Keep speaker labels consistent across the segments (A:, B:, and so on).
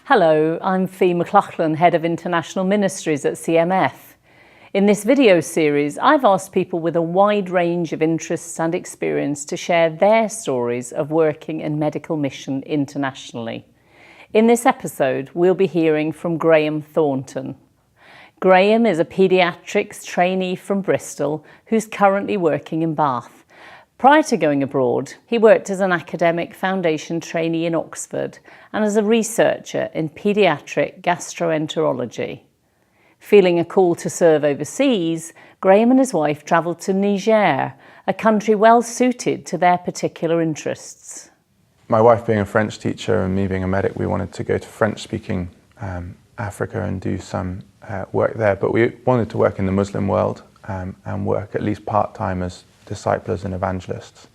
A: Hello, I'm McLachlan, Head of International Ministries at CMF. In this video series, I've asked people with a wide range of interests and experience to share their stories of working in medical mission internationally. In this episode, we'll be hearing from Graham Thornton. Graham is a paediatrics trainee from Bristol who's currently working in Bath. Prior to going abroad, he worked as an academic foundation trainee in Oxford and as a researcher in paediatric gastroenterology. Feeling a call to serve overseas, Graham and his wife travelled to Niger, a country well suited to their particular interests.
B: My wife being a French teacher and me being a medic, we wanted to go to French-speaking Africa and do some work there, but we wanted to work in the Muslim world and work at least part-time as disciples and evangelists.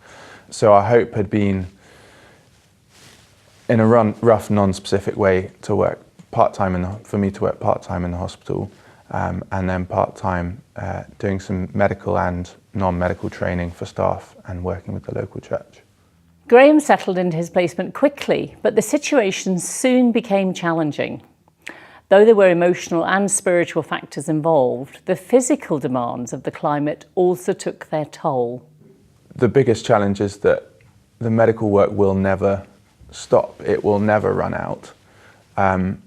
B: So our hope had been, in a rough, non-specific way, to work part-time for me to work part-time in the hospital, and then part-time doing some medical and non-medical training for staff and working with the local church.
A: Graham settled into his placement quickly, but the situation soon became challenging. Though there were emotional and spiritual factors involved, the physical demands of the climate also took their toll.
B: The biggest challenge is that the medical work will never stop. It will never run out. And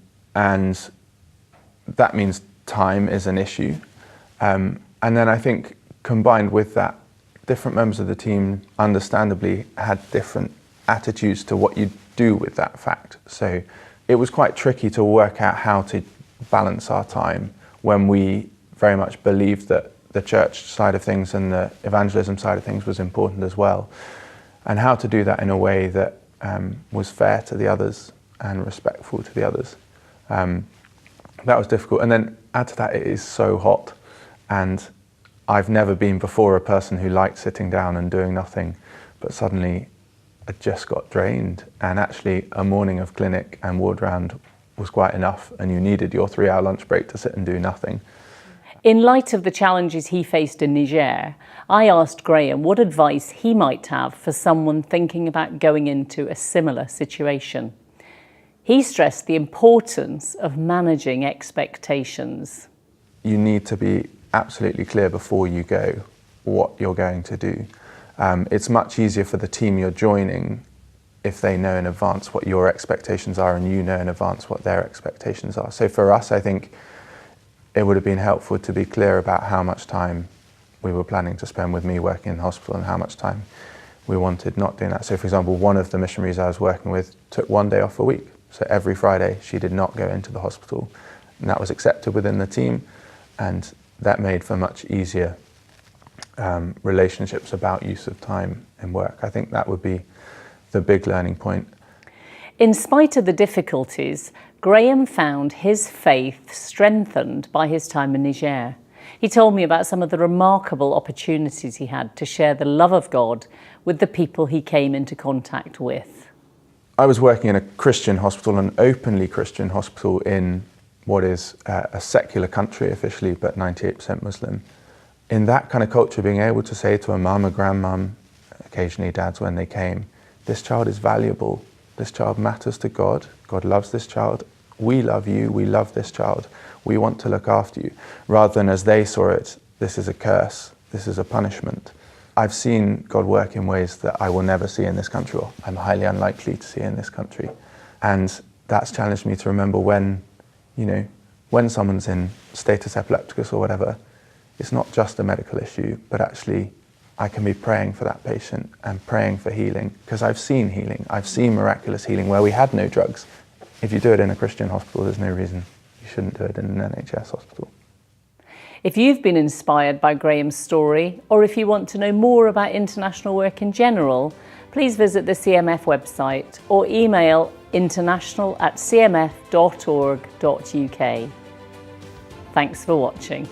B: that means time is an issue. And then I think combined with that, different members of the team understandably had different attitudes to what you do with that fact. So it was quite tricky to work out how to balance our time when we very much believed that the church side of things and the evangelism side of things was important as well, and how to do that in a way that was fair to the others and respectful to the others. That was difficult. And then add to that, it is so hot, and I've never been before a person who liked sitting down and doing nothing, but suddenly I just got drained, and actually a morning of clinic and ward round was quite enough, and you needed your 3-hour lunch break to sit and do nothing.
A: In light of the challenges he faced in Niger, I asked Graham what advice he might have for someone thinking about going into a similar situation. He stressed the importance of managing expectations. You
B: need to be absolutely clear before you go what you're going to do. It's much easier for the team you're joining if they know in advance what your expectations are and you know in advance what their expectations are. So for us, I think it would have been helpful to be clear about how much time we were planning to spend with me working in the hospital and how much time we wanted not doing that. So for example, one of the missionaries I was working with took 1 day off a week. So every Friday she did not go into the hospital, and that was accepted within the team, and that made for much easier relationships about use of time in work. I think that would be the big learning point.
A: In spite of the difficulties, Graham found his faith strengthened by his time in Niger. He told me about some of the remarkable opportunities he had to share the love of God with the people he came into contact with.
B: I was working in a Christian hospital, an openly Christian hospital in what is a secular country officially, but 98% Muslim. In that kind of culture, being able to say to a mum, a grandmum, occasionally dads when they came, this child is valuable, this child matters to God, God loves this child, we love you, we love this child, we want to look after you, rather than as they saw it, this is a curse, this is a punishment. I've seen God work in ways that I will never see in this country, or I'm highly unlikely to see in this country. And that's challenged me to remember when someone's in status epilepticus or whatever, it's not just a medical issue, but actually I can be praying for that patient and praying for healing, because I've seen healing. I've seen miraculous healing where we had no drugs. If you do it in a Christian hospital, there's no reason you shouldn't do it in an NHS hospital.
A: If you've been inspired by Graham's story, or if you want to know more about international work in general, please visit the CMF website or email international@cmf.org.uk. Thanks for watching.